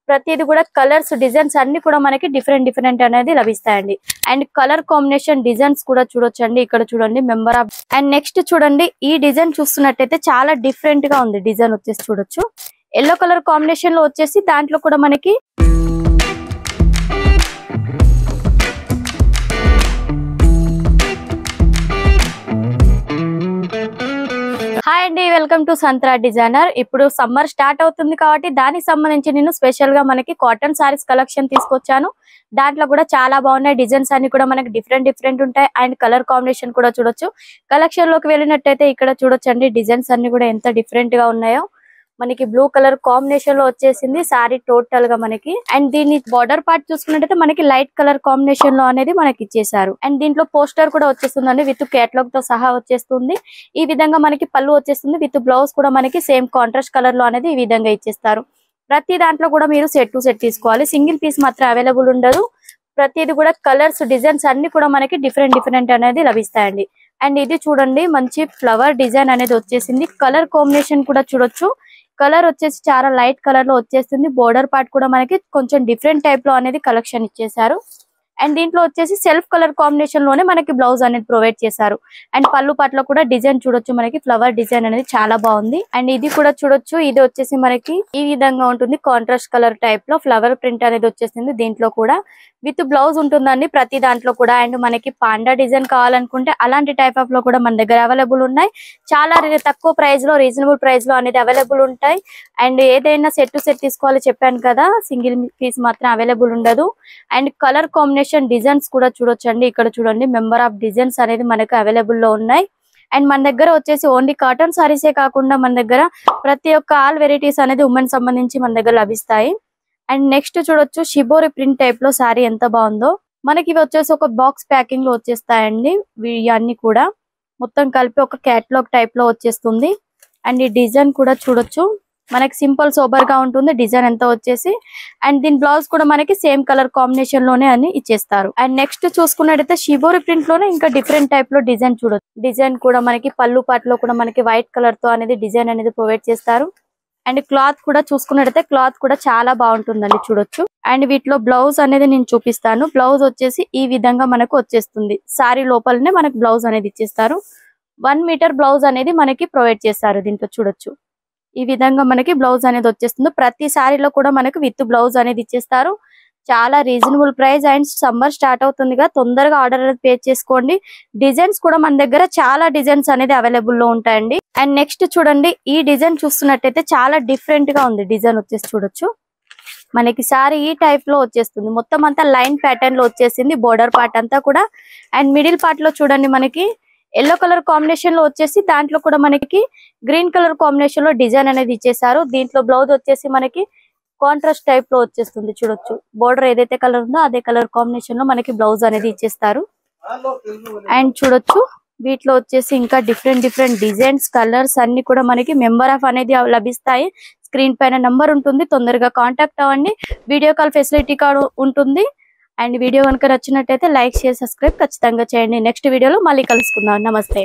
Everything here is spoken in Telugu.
ప్రతిది కూడా కలర్స్ డిజైన్స్ అన్ని కూడా మనకి డిఫరెంట్ అనేది లభిస్తాయండి. అండ్ కలర్ కాంబినేషన్ డిజైన్స్ కూడా చూడొచ్చండి. ఇక్కడ చూడండి మెంబర్ ఆఫ్. అండ్ నెక్స్ట్ చూడండి ఈ డిజైన్ చూస్తున్నట్టయితే చాలా డిఫరెంట్ గా ఉంది. డిజైన్ వచ్చేసి చూడొచ్చు ఎల్లో కలర్ కాంబినేషన్ లో వచ్చేసి దాంట్లో కూడా మనకి హాయ్ అండి, వెల్కమ్ టు సంత్రా డిజైనర్. ఇప్పుడు సమ్మర్ స్టార్ట్ అవుతుంది కాబట్టి దానికి సంబంధించి నేను స్పెషల్ గా మనకి కాటన్ సారీస్ కలెక్షన్ తీసుకొచ్చాను. దాంట్లో కూడా చాలా బాగున్నాయి. డిజైన్స్ అన్ని కూడా మనకి డిఫరెంట్ ఉంటాయి. అండ్ కలర్ కాంబినేషన్ కూడా చూడొచ్చు. కలెక్షన్ లోకి వెళ్ళినట్టయితే ఇక్కడ చూడొచ్చండి డిజైన్స్ అన్ని కూడా ఎంత డిఫరెంట్ గా ఉన్నాయో. మనకి బ్లూ కలర్ కాంబినేషన్ లో వచ్చేసింది సారీ టోటల్ గా మనకి. అండ్ దీని బార్డర్ పార్ట్ చూసుకున్నట్టయితే మనకి లైట్ కలర్ కాంబినేషన్ లో అనేది మనకి ఇచ్చేసారు. అండ్ దీంట్లో పోస్టర్ కూడా వచ్చేస్తుందండి విత్ కేటలాగ్ తో సహా వచ్చేస్తుంది. ఈ విధంగా మనకి పళ్ళు వచ్చేస్తుంది విత్ బ్లౌజ్ కూడా మనకి సేమ్ కాంట్రాస్ట్ కలర్ లో అనేది ఈ విధంగా ఇచ్చేస్తారు. ప్రతి దాంట్లో కూడా మీరు సెట్ టు సెట్ తీసుకోవాలి. సింగిల్ పీస్ మాత్రం అవైలబుల్ ఉండదు. ప్రతిది కూడా కలర్స్ డిజైన్స్ అన్ని కూడా మనకి డిఫరెంట్ అనేది లభిస్తాయండి. అండ్ ఇది చూడండి మంచి ఫ్లవర్ డిజైన్ అనేది వచ్చేసింది. కలర్ కాంబినేషన్ కూడా చూడొచ్చు. కలర్ వచ్చేసి చాలా లైట్ కలర్ లో వచ్చేస్తుంది. బోర్డర్ పార్ట్ కూడా మనకి కొంచెం డిఫరెంట్ టైప్ లో అనేది కలెక్షన్ ఇచ్చేసారు. అండ్ దీంట్లో వచ్చేసి సెల్ఫ్ కలర్ కాంబినేషన్ లోనే మనకి బ్లౌజ్ అనేది ప్రొవైడ్ చేశారు. అండ్ పళ్ళు పాటలో కూడా డిజైన్ చూడొచ్చు మనకి ఫ్లవర్ డిజైన్ అనేది చాలా బాగుంది. అండ్ ఇది కూడా చూడొచ్చు. ఇది వచ్చేసి మనకి ఈ విధంగా ఉంటుంది. కాంట్రాస్ట్ కలర్ టైప్ లో ఫ్లవర్ ప్రింట్ అనేది వచ్చేసింది. దీంట్లో కూడా విత్ బ్లౌజ్ ఉంటుందండి ప్రతి దాంట్లో కూడా. అండ్ మనకి పాండా డిజైన్ కావాలనుకుంటే అలాంటి టైప్ ఆఫ్ లో కూడా మన దగ్గర అవైలబుల్ ఉన్నాయి. చాలా తక్కువ ప్రైస్ లో రీజనబుల్ ప్రైస్ లో అనేది అవైలబుల్ ఉంటాయి. అండ్ ఏదైనా సెట్ టు సెట్ తీసుకోవాలి చెప్పాను కదా, సింగిల్ పీస్ మాత్రం అవైలబుల్ ఉండదు. అండ్ కలర్ కాంబినేషన్ డిజైన్స్ కూడా చూడొచ్చండి. ఇక్కడ చూడండి మెంబర్ ఆఫ్ డిజైన్స్ అనేది మనకు అవైలబుల్ లో ఉన్నాయి. అండ్ మన దగ్గర వచ్చేసి ఓన్లీ కాటన్ సారీసే కాకుండా మన దగ్గర ప్రతి ఒక్క ఆల్ వెరైటీస్ అనేది ఉమెన్ సంబంధించి మన దగ్గర లభిస్తాయి. అండ్ నెక్స్ట్ చూడొచ్చు షిబోరి ప్రింట్ టైప్ లో సారీ ఎంత బాగుందో. మనకి ఇవి వచ్చేసి ఒక బాక్స్ ప్యాకింగ్ లో వచ్చేస్తాయండి. ఇవన్నీ కూడా మొత్తం కలిపి ఒక కేటలాగ్ టైప్ లో వచ్చేస్తుంది. అండ్ ఈ డిజైన్ కూడా చూడొచ్చు. మనకి సింపుల్ సోబర్ గా ఉంటుంది డిజైన్ ఎంత వచ్చేసి. అండ్ దీని బ్లౌజ్ కూడా మనకి సేమ్ కలర్ కాంబినేషన్ లోనే అని ఇచ్చేస్తారు. అండ్ నెక్స్ట్ చూసుకున్నట్టయితే షిబోరి ప్రింట్ లోనే ఇంకా డిఫరెంట్ టైప్ లో డిజైన్ చూడొచ్చు. డిజైన్ కూడా మనకి పళ్ళు పాటలో కూడా మనకి వైట్ కలర్ తో అనేది డిజైన్ అనేది ప్రొవైడ్ చేస్తారు. అండ్ క్లాత్ కూడా చూసుకున్నట్టయితే క్లాత్ కూడా చాలా బాగుంటుందండి చూడొచ్చు. అండ్ వీటిలో బ్లౌజ్ అనేది నేను చూపిస్తాను. బ్లౌజ్ వచ్చేసి ఈ విధంగా మనకు వచ్చేస్తుంది. సారీ లోపలనే మనకు బ్లౌజ్ అనేది ఇచ్చేస్తారు. 1 మీటర్ బ్లౌజ్ అనేది మనకి ప్రొవైడ్ చేస్తారు. దీంట్లో చూడొచ్చు ఈ విధంగా మనకి బ్లౌజ్ అనేది వచ్చేస్తుంది. ప్రతి సారీలో కూడా మనకి విత్ బ్లౌజ్ అనేది ఇచ్చేస్తారు. చాలా reasonable price. And summer start అవుతుందిగా తొందరగా ఆర్డర్ అనేది పే చేసుకోండి. డిజైన్స్ కూడా మన దగ్గర చాలా డిజైన్స్ అనేది అవైలబుల్ లో ఉంటాయండి. అండ్ నెక్స్ట్ చూడండి ఈ డిజైన్ చూస్తున్నట్టయితే చాలా డిఫరెంట్ గా ఉంది. డిజైన్ వచ్చేసి చూడొచ్చు మనకి సారీ ఈ టైప్ లో వచ్చేస్తుంది. మొత్తం అంతా లైన్ ప్యాటర్న్ లో వచ్చేసింది బోర్డర్ పార్ట్ అంతా కూడా. అండ్ మిడిల్ పార్ట్ లో చూడండి మనకి ఎల్లో కలర్ కాంబినేషన్ లో వచ్చేసి దాంట్లో కూడా మనకి గ్రీన్ కలర్ కాంబినేషన్ లో డిజైన్ అనేది ఇచ్చేసారు. దీంట్లో బ్లౌజ్ వచ్చేసి మనకి కాంట్రాస్ట్ టైప్ లో వచ్చేస్తుంది. చూడొచ్చు బోర్డర్ ఏదైతే కలర్ ఉందో అదే కలర్ కాంబినేషన్ లో మనకి బ్లౌజ్ అనేది ఇచ్చేస్తారు. అండ్ చూడొచ్చు వీటిలో వచ్చేసి ఇంకా డిఫరెంట్ డిజైన్స్ కలర్స్ అన్ని కూడా మనకి మెంబర్ ఆఫ్ అనేది లభిస్తాయి. స్క్రీన్ పైన నంబర్ ఉంటుంది, తొందరగా కాంటాక్ట్ అవ్వండి. వీడియో కాల్ ఫెసిలిటీ కూడా ఉంటుంది. అండ్ వీడియో కనుక నచ్చినట్టయితే లైక్ షేర్ సబ్స్క్రైబ్ ఖచ్చితంగా చేయండి. నెక్స్ట్ వీడియోలో మళ్ళీ కలుసుకుందాం. నమస్తే.